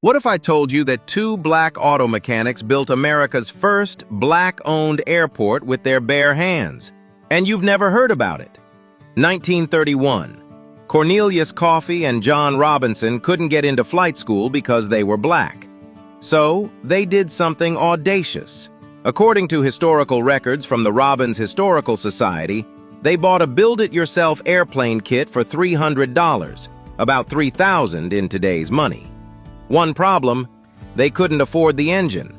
What if I told you that two black auto mechanics built America's first black-owned airport with their bare hands, and you've never heard about it? 1931. Cornelius Coffey and John Robinson couldn't get into flight school because they were black. So, they did something audacious. According to historical records from the Robbins Historical Society, they bought a build-it-yourself airplane kit for $300, about $3,000 in today's money. One problem, they couldn't afford the engine.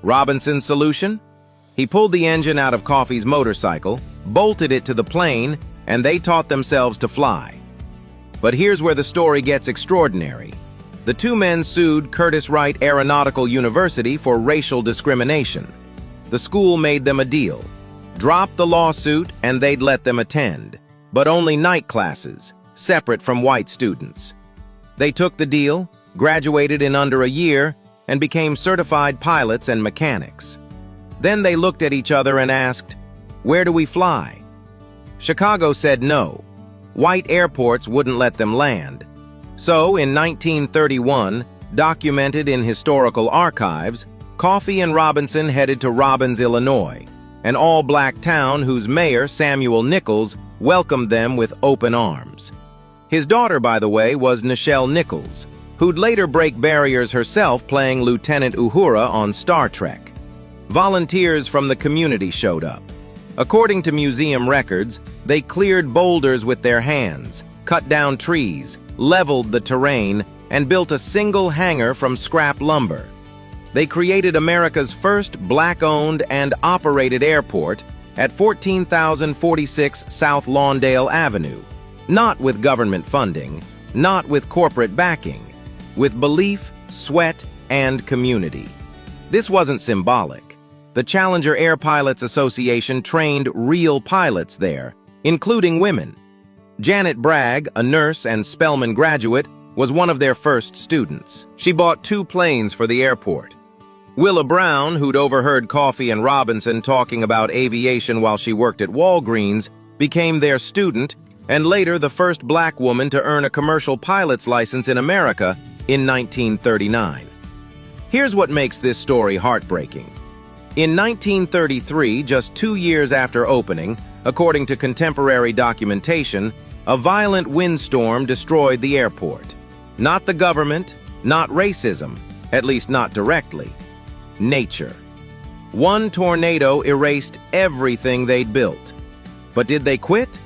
Robinson's solution? He pulled the engine out of Coffey's motorcycle, bolted it to the plane, and they taught themselves to fly. But here's where the story gets extraordinary. The two men sued Curtiss-Wright Aeronautical University for racial discrimination. The school made them a deal. Drop the lawsuit and they'd let them attend, but only night classes, separate from white students. They took the deal, graduated in under a year, and became certified pilots and mechanics. Then they looked at each other and asked, "Where do we fly?" Chicago said no. White airports wouldn't let them land. So, in 1931, documented in historical archives, Coffey and Robinson headed to Robbins, Illinois, an all-black town whose mayor, Samuel Nichols, welcomed them with open arms. His daughter, by the way, was Nichelle Nichols, who'd later break barriers herself playing Lieutenant Uhura on Star Trek. Volunteers from the community showed up. According to museum records, they cleared boulders with their hands, cut down trees, leveled the terrain, and built a single hangar from scrap lumber. They created America's first black-owned and operated airport at 14,046 South Lawndale Avenue, not with government funding, not with corporate backing, with belief, sweat, and community. This wasn't symbolic. The Challenger Air Pilots Association trained real pilots there, including women. Janet Bragg, a nurse and Spelman graduate, was one of their first students. She bought 2 planes for the airport. Willa Brown, who'd overheard Coffey and Robinson talking about aviation while she worked at Walgreens, became their student and later the first black woman to earn a commercial pilot's license in America in 1939. Here's what makes this story heartbreaking. In 1933, just 2 years after opening, according to contemporary documentation, a violent windstorm destroyed the airport. Not the government, not racism, at least not directly. Nature. One tornado erased everything they'd built. But did they quit?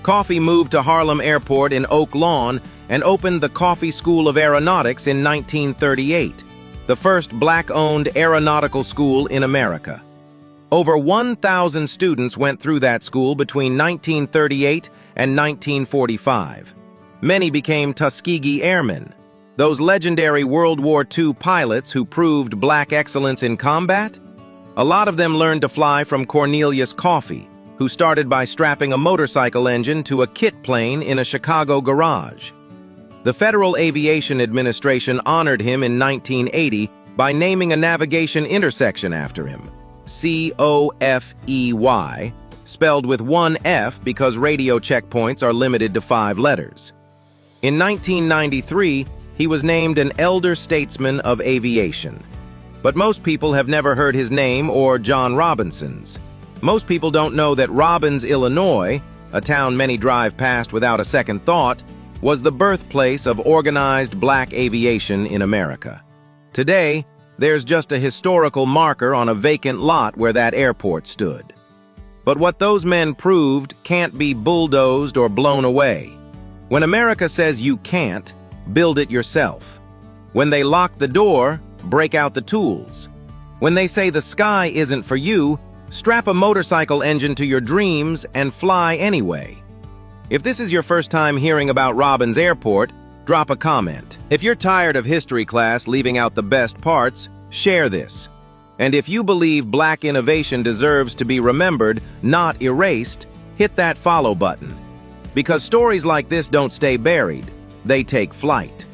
Coffey moved to Harlem Airport in Oak Lawn and opened the Coffey School of Aeronautics in 1938, the first black-owned aeronautical school in America. Over 1,000 students went through that school between 1938 and 1945. Many became Tuskegee Airmen, those legendary World War II pilots who proved black excellence in combat. A lot of them learned to fly from Cornelius Coffey, who started by strapping a motorcycle engine to a kit plane in a Chicago garage. The Federal Aviation Administration honored him in 1980 by naming a navigation intersection after him, C-O-F-E-Y, spelled with 1 F because radio checkpoints are limited to 5 letters. In 1993, he was named an Elder Statesman of Aviation. But most people have never heard his name or John Robinson's. Most people don't know that Robbins, Illinois, a town many drive past without a second thought, was the birthplace of organized black aviation in America. Today, there's just a historical marker on a vacant lot where that airport stood. But what those men proved can't be bulldozed or blown away. When America says you can't, build it yourself. When they lock the door, break out the tools. When they say the sky isn't for you, strap a motorcycle engine to your dreams and fly anyway. If this is your first time hearing about Robbins Airport, drop a comment. If you're tired of history class leaving out the best parts, share this. And if you believe black innovation deserves to be remembered, not erased, hit that follow button. Because stories like this don't stay buried, they take flight.